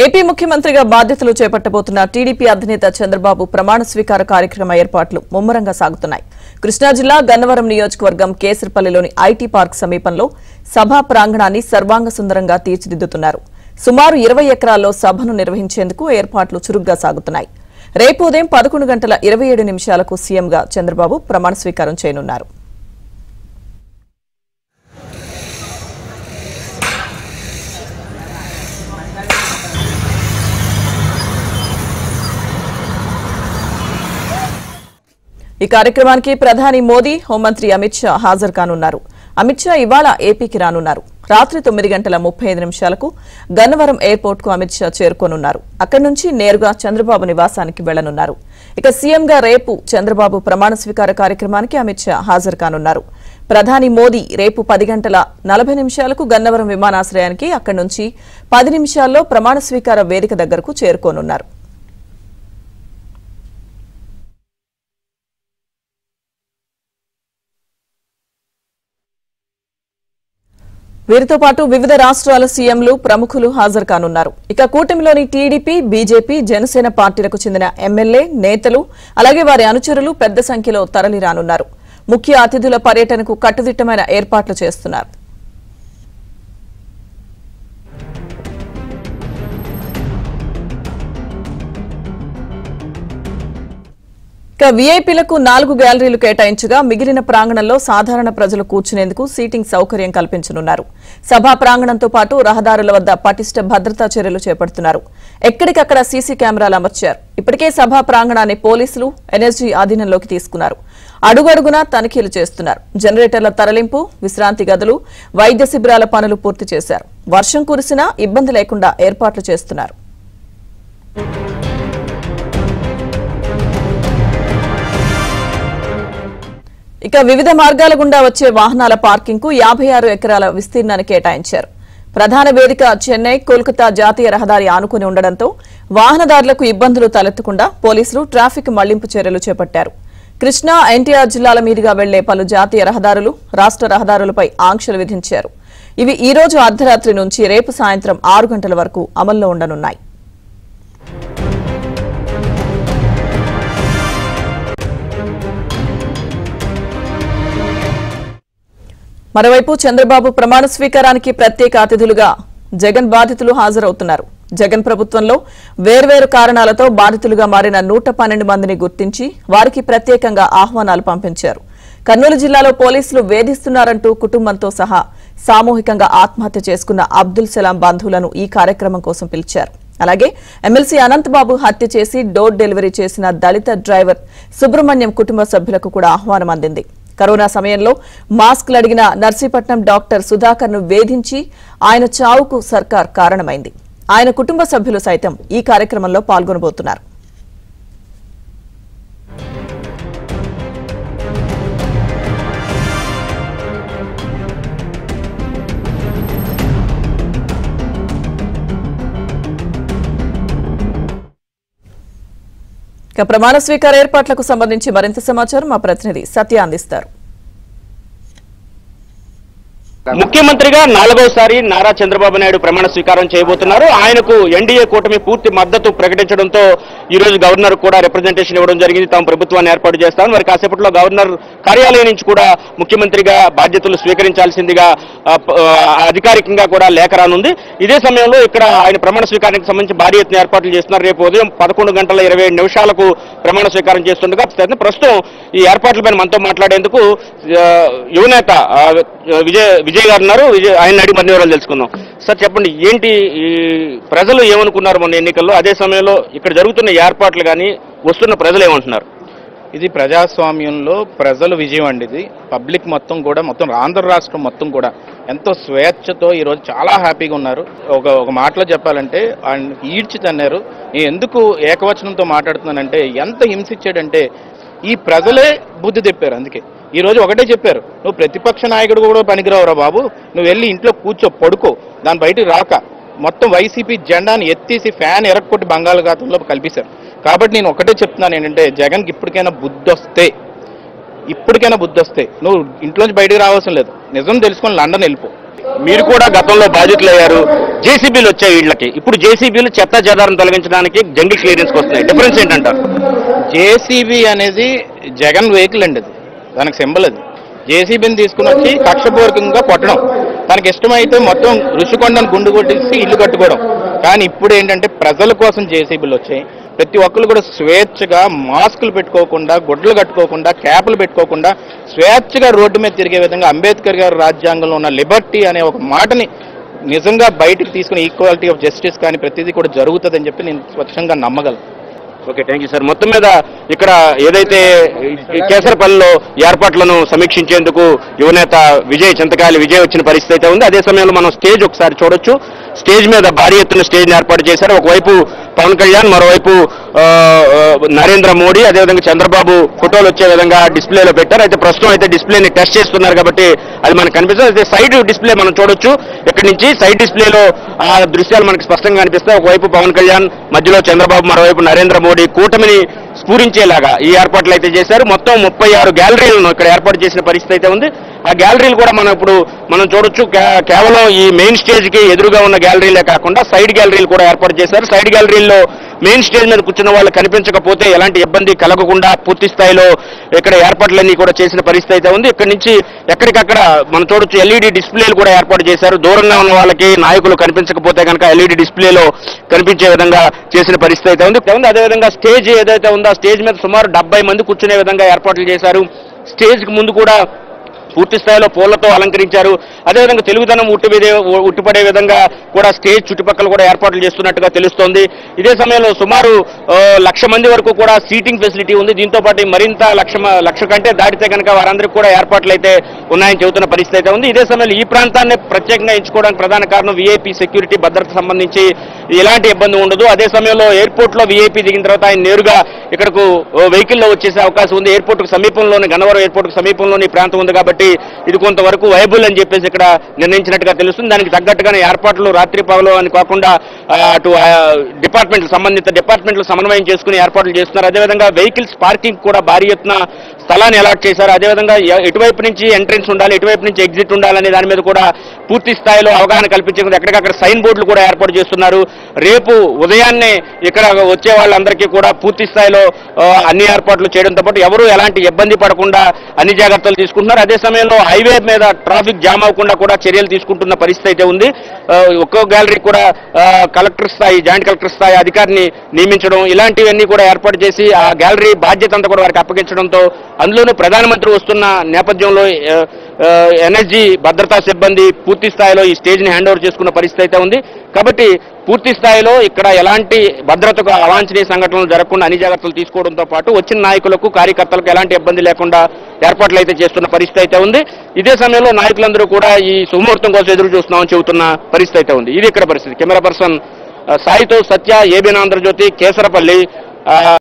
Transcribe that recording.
AP ముఖ్యమంత్రిగా బాధ్యతలు చేపట్టబోతున్న TDP అధినేత చంద్రబాబు ప్రమాణ స్వీకార కార్యక్రమ ఏర్పాట్లు ముమ్మరంగా సాగుతున్నాయి. కృష్ణా జిల్లా గన్నవరం నియోజకవర్గం కేసరపల్లిలోని ఐటీ పార్క్ సమీపంలో సభా ప్రాంగణాన్ని సర్వాంగ సుందరంగా తీర్చిదిద్దుతున్నారు. సుమారు 20 ఎకరాల్లో సభను నిర్వహించేందుకు ఏర్పాట్లు చురుగ్గా సాగుతున్నాయి. రేపు ఉదయం 11:27 సీఎంగా చంద్రబాబు ప్రమాణ స్వీకారం చేయనున్నారు. ఈ కార్యక్రమానికి ప్రధాని మోదీ, హోంమంత్రి అమిత్ షా హాజరు కానున్నారు. అమిత్ షా ఇవాళ ఏపీకి రానున్నారు. రాత్రి 9:35 గన్నవరం ఎయిర్పోర్ట్ కు అమిత్ షా చేరుకోనున్నారు. అక్కడి నుంచి నేరుగా చంద్రబాబు నివాసానికి వెళ్లనున్నారు. ఇక సీఎంగా రేపు చంద్రబాబు ప్రమాణ స్వీకార కార్యక్రమానికి అమిత్ షా హాజరు కానున్నారు. ప్రధాని మోదీ రేపు 10:40 గన్నవరం విమానాశ్రయానికి, అక్కడి నుంచి 10 నిమిషాల్లో ప్రమాణ స్వీకార వేదిక దగ్గరకు చేరుకోనున్నారు. వీరితో పాటు వివిధ రాష్ట్రాల సీఎంలు, ప్రముఖులు హాజరు కానున్నారు. ఇక కూటమిలోని టీడీపీ, బీజేపీ, జనసేన పార్టీలకు చెందిన ఎమ్మెల్యే, నేతలు, అలాగే వారి అనుచరులు పెద్ద సంఖ్యలో తరలిరానున్నారు. ముఖ్య అతిథుల పర్యటనకు కట్టుదిట్టమైన ఏర్పాట్లు చేస్తున్నారు. వీఐపీలకు 4 గ్యాలరీలు కేటాయించగా మిగిలిన ప్రాంగణంలో సాధారణ ప్రజలు కూర్చునేందుకు సీటింగ్ సౌకర్యం కల్పించనున్నారు. సభా ప్రాంగణంతో పాటు రహదారుల వద్ద పటిష్ట భద్రతా చర్యలు చేపడుతున్నారు. ఎక్కడికక్కడ సీసీ కెమెరాలు అమర్చారు. ఇప్పటికే సభా ప్రాంగణాన్ని పోలీసులు, ఎన్ఎస్జీ ఆధీనంలోకి తీసుకున్నారు. అడుగడుగునా తనిఖీలు చేస్తున్నారు. జనరేటర్ల తరలింపు, విశ్రాంతి గదులు, వైద్య శిబిరాల పనులు పూర్తి చేశారు. వర్షం కురిసినా ఇబ్బంది లేకుండా ఏర్పాట్లు చేస్తున్నారు. ఇక వివిధ మార్గాల గుండా వచ్చే వాహనాల పార్కింగ్ కు 56 ఎకరాల విస్తీర్ణాన్ని కేటాయించారు. ప్రధాన వేదిక చెన్నై, కోల్కతా జాతీయ రహదారి ఆనుకుని ఉండడంతో వాహనదారులకు ఇబ్బందులు తలెత్తకుండా పోలీసులు ట్రాఫిక్ మళ్లింపు చర్యలు చేపట్టారు. కృష్ణా, ఎన్టీఆర్ జిల్లాల మీదుగా వెళ్లే పలు జాతీయ రహదారులు, రాష్ట్ర రహదారులపై ఆంక్షలు విధించారు. ఇవి ఈ రోజు అర్ధరాత్రి నుంచి రేపు సాయంత్రం 6 గంటల వరకు అమల్లో ఉండనున్నాయి. మరోవైపు చంద్రబాబు ప్రమాణ స్వీకారానికి ప్రత్యేక అతిథులుగా జగన్ బాధితులు హాజరవుతున్నారు. జగన్ ప్రభుత్వంలో వేర్వేరు కారణాలతో బాధితులుగా మారిన 112 మందిని గుర్తించి వారికి ప్రత్యేకంగా ఆహ్వానాలు పంపించారు. కర్నూలు జిల్లాలో పోలీసులు వేధిస్తున్నారంటూ కుటుంబంతో సహా సామూహికంగా ఆత్మహత్య చేసుకున్న అబ్దుల్ సలాం బంధువులను ఈ కార్యక్రమం కోసం పిలిచారు. అలాగే ఎమ్మెల్సీ అనంతబాబు హత్య చేసి డోర్ డెలివరీ చేసిన దళిత డ్రైవర్ సుబ్రహ్మణ్యం కుటుంబ సభ్యులకు కూడా ఆహ్వానం అందింది. కరోనా సమయంలో మాస్క్లు అడిగిన నర్సీపట్నం డాక్టర్ సుధాకర్ ను వేధించి ఆయన చావుకు సర్కార్ కారణమైంది. ఆయన కుటుంబ సభ్యులు సైతం ఈ కార్యక్రమంలో పాల్గొనబోతున్నారు. ఇక ప్రమాణ స్వీకార ఏర్పాట్లకు సంబంధించి మరింత సమాచారం మా ప్రతినిధి సత్య అందిస్తారు. ముఖ్యమంత్రిగా 4వసారి నారా చంద్రబాబు నాయుడు ప్రమాణ స్వీకారం చేయబోతున్నారు. ఆయనకు ఎన్డీఏ కూటమి పూర్తి మద్దతు ప్రకటించడంతో ఈ రోజు గవర్నర్ కూడా రిప్రజెంటేషన్ ఇవ్వడం జరిగింది. తాము ప్రభుత్వాన్ని ఏర్పాటు చేస్తాం. మరి కాసేపట్లో గవర్నర్ కార్యాలయం నుంచి కూడా ముఖ్యమంత్రిగా బాధ్యతలు స్వీకరించాల్సిందిగా అధికారికంగా కూడా లేఖ రానుంది. ఇదే సమయంలో ఇక్కడ ఆయన ప్రమాణ స్వీకారానికి సంబంధించి భారీ ఎత్తున ఏర్పాట్లు చేస్తున్నారు. రేపు ఉదయం 11:27 ప్రమాణ స్వీకారం చేస్తుండగా ప్రస్తుతం ఈ ఏర్పాట్లపైన మనతో మాట్లాడేందుకు యువనేత విజయ్ గారు ఉన్నారు. ఆయన అడిగి మరిన్ని వివరాలు తెలుసుకుందాం. సార్ చెప్పండి, ఏంటి ఈ ప్రజలు ఏమనుకున్నారు మొన్న ఎన్నికల్లో? అదే సమయంలో ఇక్కడ జరుగుతున్న ఏర్పాట్లు కానీ వస్తున్న ప్రజలు ఏమంటున్నారు? ఇది ప్రజాస్వామ్యంలో ప్రజలు విజయం అండి. ఇది పబ్లిక్ మొత్తం కూడా, మొత్తం ఆంధ్ర రాష్ట్రం మొత్తం కూడా ఎంతో స్వేచ్ఛతో ఈరోజు చాలా హ్యాపీగా ఉన్నారు. ఒక మాటలో చెప్పాలంటే ఆయన ఈడ్చి తన్నారు. నేను ఎందుకు ఏకవచనంతో మాట్లాడుతున్నానంటే ఎంత హింసించాడంటే ఈ ప్రజలే బుద్ధి తెప్పారు. అందుకే ఈరోజు ఒకటే చెప్పారు, నువ్వు ప్రతిపక్ష నాయకుడు కూడా పనికిరావురా బాబు, నువ్వు వెళ్ళి ఇంట్లో కూర్చో, పడుకో, దాని బయటికి రాక మొత్తం వైసీపీ జెండాని ఎత్తేసి ఫ్యాన్ ఎరక్కొట్టి బంగాళాఖాతంలో కల్పించారు. కాబట్టి నేను ఒకటే చెప్తున్నాను ఏంటంటే జగన్కి ఇప్పటికైనా బుద్ధి వస్తే నువ్వు ఇంట్లోంచి బయటికి రావాల్సిన లేదు. నిజం తెలుసుకొని లండన్ వెళ్ళిపో. మీరు కూడా గతంలో బాధితులయ్యారు. జేసీబీలు వచ్చాయి ఇళ్లకి, ఇప్పుడు జేసీబీలు చెత్త చెదారం తొలగించడానికి జంగిల్ క్లియరెన్స్ వస్తున్నాయి. డిఫరెన్స్ ఏంటంటారు? జేసీబీ అనేది జగన్ వెహికల్ అండి, అది దానికి సింబల్. అది జేసీబీని తీసుకుని వచ్చి కక్షపూర్వకంగా కొట్టడం, తనకి ఇష్టమైతే మొత్తం రుషికొండను గుండు కొట్టేసి ఇల్లు కట్టుకోవడం. కానీ ఇప్పుడు ఏంటంటే ప్రజల కోసం జేసీబీలు వచ్చాయి. ప్రతి ఒక్కరు కూడా స్వేచ్ఛగా మాస్కులు పెట్టుకోకుండా, గుడ్లు కట్టుకోకుండా, క్యాపులు పెట్టుకోకుండా స్వేచ్ఛగా రోడ్డు మీద తిరిగే విధంగా అంబేద్కర్ గారి రాజ్యాంగంలో ఉన్న లిబర్టీ అనే ఒక మాటని నిజంగా బయటికి తీసుకుని ఈక్వాలిటీ ఆఫ్ జస్టిస్ కానీ ప్రతిదీ కూడా జరుగుతుందని చెప్పి నేను స్వచ్ఛంగా నమ్మగలను. Okay, thank you sir. మొత్తం మీద ఇక్కడ ఏదైతే కేసరపల్లిలో ఏర్పాట్లను సమీక్షించేందుకు యువనేత చింతకాయల విజయ్ వచ్చిన పరిస్థితి అయితే ఉంది. అదే సమయంలో మనం స్టేజ్ ఒకసారి చూడొచ్చు. స్టేజ్ మీద భారీ ఎత్తున స్టేజ్ ఏర్పాటు చేశారు. ఒకవైపు పవన్ కళ్యాణ్, మరోవైపు నరేంద్ర మోడీ, అదేవిధంగా చంద్రబాబు ఫోటోలు వచ్చే విధంగా డిస్ప్లేలో పెట్టారు. అయితే ప్రస్తుతం అయితే డిస్ప్లేని టెస్ట్ చేస్తున్నారు కాబట్టి అది మనకు కనిపిస్తుంది. అయితే సైడ్ డిస్ప్లే మనం చూడొచ్చు. ఇక్కడి నుంచి సైడ్ డిస్ప్లేలో ఆ దృశ్యాలు మనకు స్పష్టంగా కనిపిస్తాయి. ఒకవైపు పవన్ కళ్యాణ్, మధ్యలో చంద్రబాబు, మరోవైపు నరేంద్ర మోడీ కూటమిని స్ఫూరించేలాగా ఈ ఏర్పాట్లు అయితే చేశారు. మొత్తం 36 గ్యాలరీలను ఇక్కడ ఏర్పాటు చేసిన పరిస్థితి అయితే ఉంది. ఆ గ్యాలరీలు కూడా మనం చూడొచ్చు. కేవలం ఈ మెయిన్ స్టేజ్ కి ఎదురుగా ఉన్న గ్యాలరీలే కాకుండా సైడ్ గ్యాలరీలు కూడా ఏర్పాటు చేశారు. సైడ్ గ్యాలరీల్లో మెయిన్ స్టేజ్ మీద కూర్చున్న వాళ్ళు కనిపించకపోతే ఎలాంటి ఇబ్బంది కలగకుండా పూర్తి స్థాయిలో ఇక్కడ ఏర్పాట్లన్నీ కూడా చేసిన పరిస్థితి అయితే ఉంది. ఇక్కడ నుంచి ఎక్కడికక్కడ మనం చూడొచ్చు ఎల్ఈడి డిస్ప్లేలు కూడా ఏర్పాటు చేశారు. దూరంగా ఉన్న వాళ్ళకి నాయకులు కనిపించకపోతే కనుక ఎల్ఈడి డిస్ప్లేలో కనిపించే విధంగా చేసిన పరిస్థితి అయితే ఉంది. అదేవిధంగా స్టేజ్ ఏదైతే ఉందో ఆ స్టేజ్ మీద సుమారు 70 మంది కూర్చునే విధంగా ఏర్పాట్లు చేశారు. స్టేజ్ కి ముందు కూడా పూర్తి స్థాయిలో పూలతో అలంకరించారు. అదేవిధంగా తెలుగుదనం ఉట్టిపడే విధంగా కూడా స్టేజ్ చుట్టుపక్కల కూడా ఏర్పాట్లు చేస్తున్నట్టుగా తెలుస్తోంది. ఇదే సమయంలో సుమారు 1,00,000 మంది వరకు కూడా సీటింగ్ ఫెసిలిటీ ఉంది. దీంతో పాటు మరింత 1,00,000 కంటే దాటితే కనుక వారందరికీ కూడా ఏర్పాట్లు అయితే ఉన్నాయని చెబుతున్న పరిస్థితి అయితే ఉంది. ఇదే సమయంలో ఈ ప్రాంతాన్ని ప్రత్యేకంగా ఎంచుకోవడానికి ప్రధాన కారణం వీఐపీ సెక్యూరిటీ భద్రత సంబంధించి ఎలాంటి ఇబ్బంది ఉండదు. అదే సమయంలో ఎయిర్పోర్ట్ లో వీఐపీ దిగిన తర్వాత ఆయన నేరుగా ఇక్కడకు వెహికల్లో వచ్చేసే అవకాశం ఉంది. ఎయిర్పోర్ట్ కు సమీపంలోని గన్నవరం ఎయిర్పోర్ట్ కు సమీపంలోని ప్రాంతం ఉంది కాబట్టి ఇది కొంతవరకు వైబుల్ అని చెప్పేసి ఇక్కడ నిర్ణయించినట్టుగా తెలుస్తుంది. దానికి తగ్గట్టుగానే ఏర్పాట్లు రాత్రి పగలు అని కాకుండా అటు సంబంధిత డిపార్ట్మెంట్లు సమన్వయం చేసుకుని ఏర్పాట్లు చేస్తున్నారు. అదేవిధంగా వెహికల్స్ పార్కింగ్ కూడా భారీ ఎత్తున స్థలాన్ని అలాట్ చేశారు. అదేవిధంగా ఎటువైపు నుంచి ఎంట్రెన్స్ ఉండాలి, ఎటువైపు నుంచి ఎగ్జిట్ ఉండాలనే దాని మీద కూడా పూర్తి స్థాయిలో అవగాహన కల్పించేందుకు ఎక్కడికక్కడ సైన్ బోర్డులు కూడా ఏర్పాటు చేస్తున్నారు. రేపు ఉదయాన్నే ఇక్కడ వచ్చే వాళ్ళందరికీ కూడా పూర్తి స్థాయిలో అన్ని ఏర్పాట్లు చేయడంతో పాటు ఎవరు ఎలాంటి ఇబ్బంది పడకుండా అన్ని జాగ్రత్తలు తీసుకుంటున్నారు. అదే సమయంలో హైవే మీద ట్రాఫిక్ జామ్ అవ్వకుండా కూడా చర్యలు తీసుకుంటున్న పరిస్థితి అయితే ఉంది. ఒక్కో గ్యాలరీ కూడా కలెక్టర్ స్థాయి, జాయింట్ కలెక్టర్ స్థాయి అధికారిని నియమించడం, ఇలాంటివన్నీ కూడా ఏర్పాటు చేసి ఆ గ్యాలరీ బాధ్యత అంతా కూడా వారికి అప్పగించడంతో, అందులోనూ ప్రధానమంత్రి వస్తున్న నేపథ్యంలో ఎనర్జీ భద్రతా సిబ్బంది పూర్తి స్థాయిలో ఈ స్టేజ్ ని హ్యాండ్ ఓవర్ చేసుకున్న పరిస్థితి అయితే ఉంది. కాబట్టి పూర్తి స్థాయిలో ఇక్కడ ఎలాంటి భద్రతకు అవాంఛనీయ సంఘటనలు జరగకుండా అన్ని జాగ్రత్తలు తీసుకోవడంతో పాటు వచ్చిన నాయకులకు, కార్యకర్తలకు ఎలాంటి ఇబ్బంది లేకుండా ఏర్పాట్లు అయితే చేస్తున్న పరిస్థితి అయితే ఉంది. ఇదే సమయంలో నాయకులందరూ కూడా ఈ శుభముహూర్తం కోసం ఎదురు చూస్తున్నామని చెబుతున్న పరిస్థితి అయితే ఉంది. ఇది ఇక్కడ పరిస్థితి. కెమెరా పర్సన్ సాయితో సత్య, ఏబిఎన్ ఆంధ్రజ్యోతి, కేసరపల్లి.